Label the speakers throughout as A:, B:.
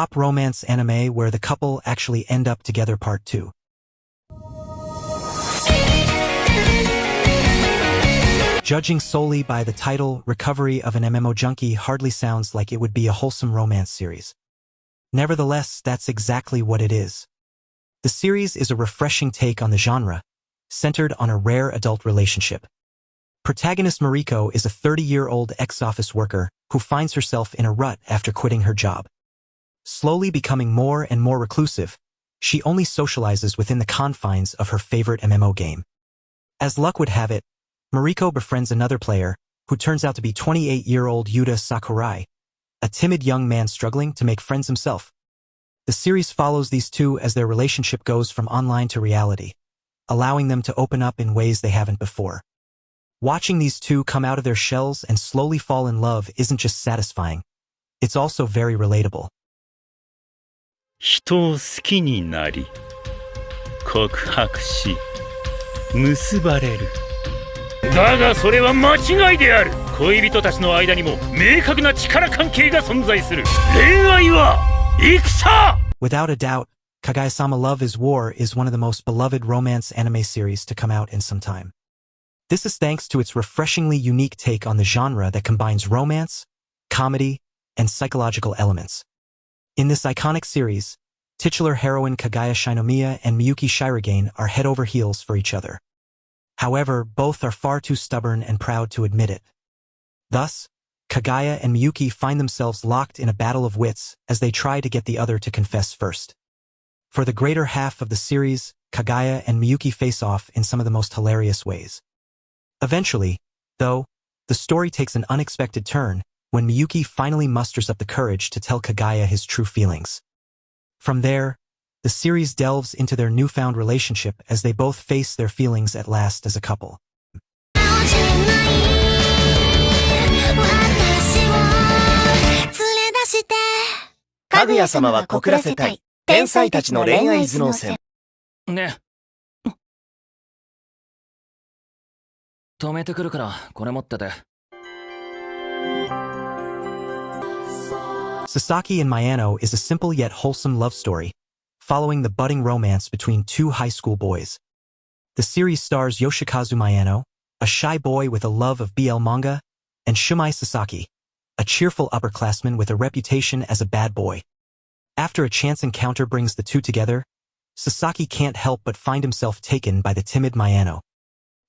A: top romance anime where the couple actually end up together Part 2. Judging solely by the title, Recovery of an MMO Junkie hardly sounds like it would be a wholesome romance series. Nevertheless, that's exactly what it is. The series is a refreshing take on the genre, centered on a rare adult relationship. Protagonist Mariko is a 30-year-old ex-office worker who finds herself in a rut after quitting her job. Slowly becoming more and more reclusive, she only socializes within the confines of her favorite MMO game. As luck would have it, Mariko befriends another player, who turns out to be 28-year-old Yuta Sakurai, a timid young man struggling to make friends himself. The series follows these two as their relationship goes from online to reality, allowing them to open up in ways they haven't before. Watching these two come out of their shells and slowly fall in love isn't just satisfying, it's also very relatable.
B: 人を好きになり、告白し、結ばれる。だがそれは間違いである。恋人たちの間にも明確な力関係が存在する。恋愛は戦!
A: Without a doubt, Kagayasama Love is War is one of the most beloved romance anime series to come out in some time. This is thanks to its refreshingly unique take on the genre that combines romance, comedy, and psychological elements. In this iconic series, titular heroine Kagaya Shinomiya and Miyuki Shirogane are head over heels for each other. However, both are far too stubborn and proud to admit it. Thus, Kagaya and Miyuki find themselves locked in a battle of wits as they try to get the other to confess first. For the greater half of the series, Kagaya and Miyuki face off in some of the most hilarious ways. Eventually, though, the story takes an unexpected turn when Miyuki finally musters up the courage to tell Kagaya his true feelings. From there, the series delves into their newfound relationship as they both face their feelings at last as a couple.
C: かぐや様は告らせたい天才たちの恋愛頭脳戦。
D: ね。止めてくるからこれ持ってて。
A: Sasaki and Mayano is a simple yet wholesome love story, following the budding romance between two high school boys. The series stars Yoshikazu Mayano, a shy boy with a love of BL manga, and Shumai Sasaki, a cheerful upperclassman with a reputation as a bad boy. After a chance encounter brings the two together, Sasaki can't help but find himself taken by the timid Mayano.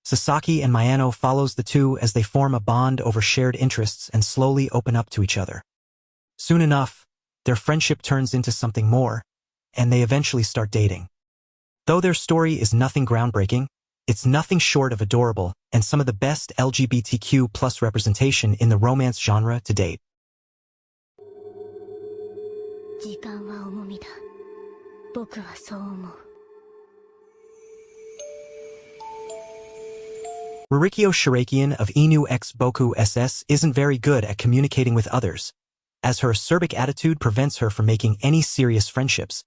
A: Sasaki and Mayano follows the two as they form a bond over shared interests and slowly open up to each other. Soon enough, their friendship turns into something more, and they eventually start dating. Though their story is nothing groundbreaking, it's nothing short of adorable and some of the best LGBTQ+ representation in the romance genre to date.
E: 時間は重みだ。僕はそう思う。
A: Ririkyo Shirakian of Enu XBoku SS isn't very good at communicating with others, as her acerbic attitude prevents her from making any serious friendships.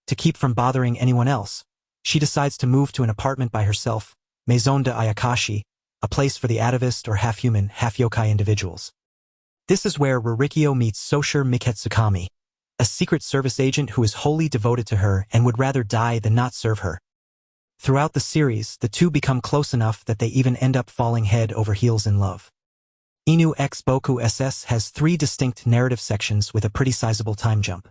A: To keep from bothering anyone else, she decides to move to an apartment by herself, Maison de Ayakashi, a place for the atavist or half-human, half-yokai individuals. This is where Ririkyo meets Soshir Miketsukami, a secret service agent who is wholly devoted to her and would rather die than not serve her. Throughout the series, the two become close enough that they even end up falling head over heels in love. Enu XBoku SS has 3 distinct narrative sections with a pretty sizable time jump.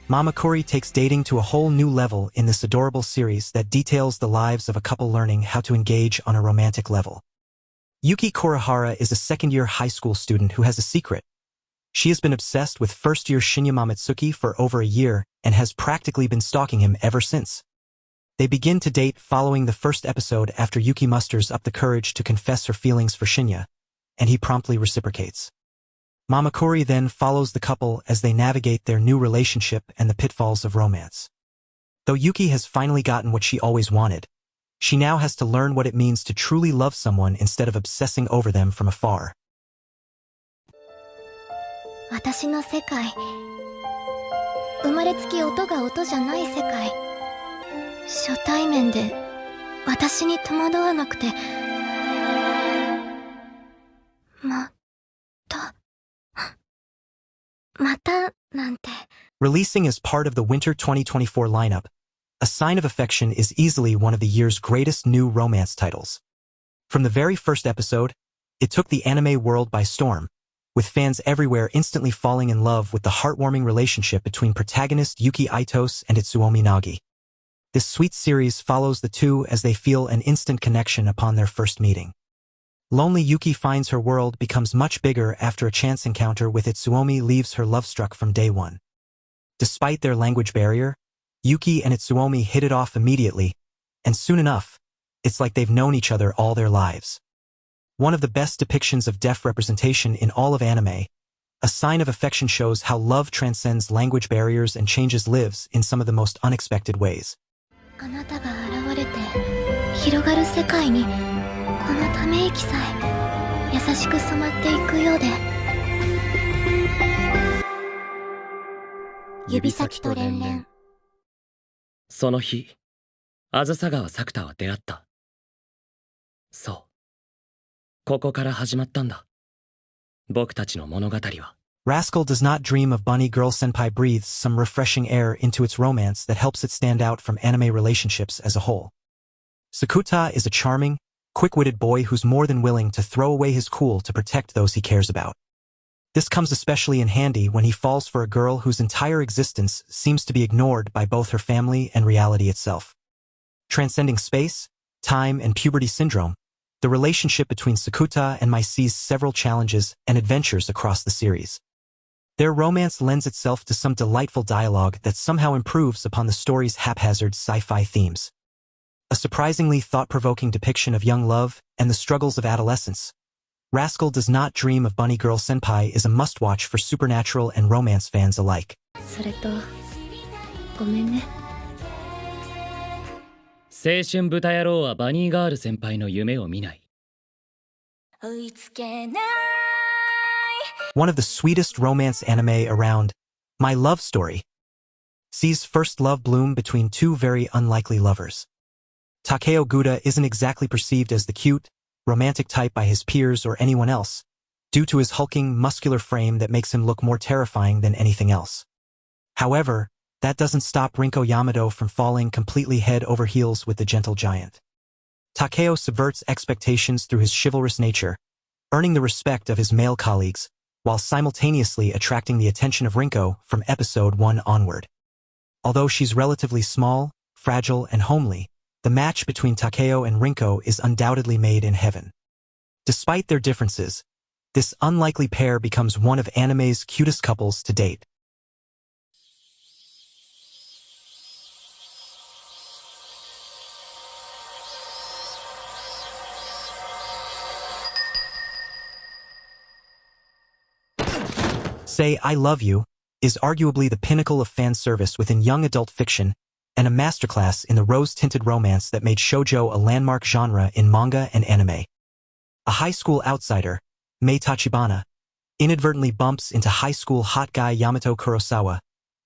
A: Mamakori takes dating to a whole new level in this adorable series that details the lives of a couple learning how to engage on a romantic level. Yuki Kurihara is a second-year high school student who has a secret. She has been obsessed with first-year Shinya Mamatsuki for over a year and has practically been stalking him ever since. They begin to date following the first episode after Yuki musters up the courage to confess her feelings for Shinya, and he promptly reciprocates. Mamakori then follows the couple as they navigate their new relationship and the pitfalls of romance. Though Yuki has finally gotten what she always wanted, she now has to learn what it means to truly love someone instead of obsessing over them from afar.
E: 私の世界生まれつき音が音じゃない世界。初対面で私に戸惑わなくて。またなんて。
A: Releasing as part of the Winter 2024 lineup, A Sign of Affection is easily one of the year's greatest new romance titles. From the very first episode, it took the anime world by storm, with fans everywhere instantly falling in love with the heartwarming relationship between protagonist Yuki Aitos and Itsuomi Nagi. This sweet series follows the two as they feel an instant connection upon their first meeting. Lonely Yuki finds her world becomes much bigger after a chance encounter with Itsuomi leaves her love-struck from day one. Despite their language barrier, Yuki and Itsuomi hit it off immediately, and soon enough, it's like they've known each other all their lives. One of the best depictions of deaf representation in all of anime, A Sign of Affection shows how love transcends language barriers and changes lives in some of the most unexpected ways.
E: あなたが現れて広がる世界にこのため息さえ優しく染まっていくようで。指先と連々。
F: その日、あずさ川作太は出会った。そう。ここから始まったんだ。僕たちの物語は。
A: Rascal does not dream of Bunny Girl Senpai breathes some refreshing air into its romance that helps it stand out from anime relationships as a whole. Sakuta is a charming, quick-witted boy who's more than willing to throw away his cool to protect those he cares about. This comes especially in handy when he falls for a girl whose entire existence seems to be ignored by both her family and reality itself. Transcending space, time, and puberty syndrome, the relationship between Sakuta and Mai sees several challenges and adventures across the series. Their romance lends itself to some delightful dialogue that somehow improves upon the story's haphazard sci-fi themes. A surprisingly thought-provoking depiction of young love and the struggles of adolescence, Rascal Does Not Dream of Bunny Girl Senpai is a must-watch for supernatural and romance fans alike.
E: それとごめんね。
F: 青春豚野郎はバニーガール先輩の夢を見ない。
E: 追いつけない。
A: One of the sweetest romance anime around, My Love Story, sees first love bloom between two very unlikely lovers. Takeo Guda isn't exactly perceived as the cute, romantic type by his peers or anyone else, due to his hulking, muscular frame that makes him look more terrifying than anything else. However, that doesn't stop Rinko Yamato from falling completely head over heels with the gentle giant. Takeo subverts expectations through his chivalrous nature, earning the respect of his male colleagues, while simultaneously attracting the attention of Rinko from episode 1 onward. Although she's relatively small, fragile, and homely, the match between Takeo and Rinko is undoubtedly made in heaven. Despite their differences, this unlikely pair becomes one of anime's cutest couples to date. Say I Love You is arguably the pinnacle of fan service within young adult fiction and a masterclass in the rose-tinted romance that made shoujo a landmark genre in manga and anime. A high school outsider, Mei Tachibana, inadvertently bumps into high school hot guy Yamato Kurosawa,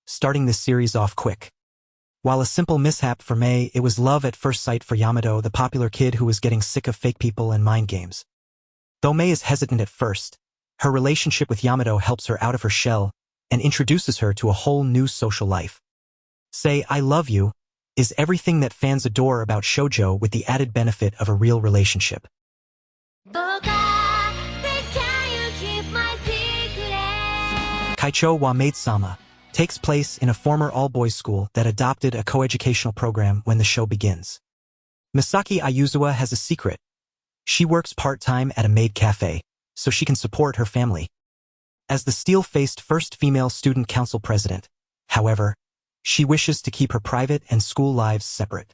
A: starting this series off quick. While a simple mishap for Mei, it was love at first sight for Yamato, the popular kid who was getting sick of fake people and mind games. Though Mei is hesitant at first, her relationship with Yamato helps her out of her shell and introduces her to a whole new social life. Say I Love You is everything that fans adore about shoujo with the added benefit of a real relationship. Kaichou wa Maid-sama takes place in a former all-boys school that adopted a coeducational program when the show begins. Misaki Ayuzawa has a secret. She works part-time at a maid cafe, so she can support her family. As the steel-faced first female student council president, however, she wishes to keep her private and school lives separate.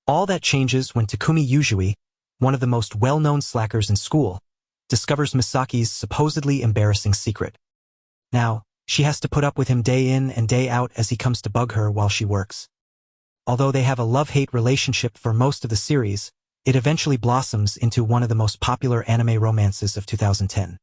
A: All that changes when Takumi Yujui, one of the most well-known slackers in school, discovers Misaki's supposedly embarrassing secret. Now, she has to put up with him day in and day out as he comes to bug her while she works. Although they have a love-hate relationship for most of the series, it eventually blossoms into one of the most popular anime romances of 2010.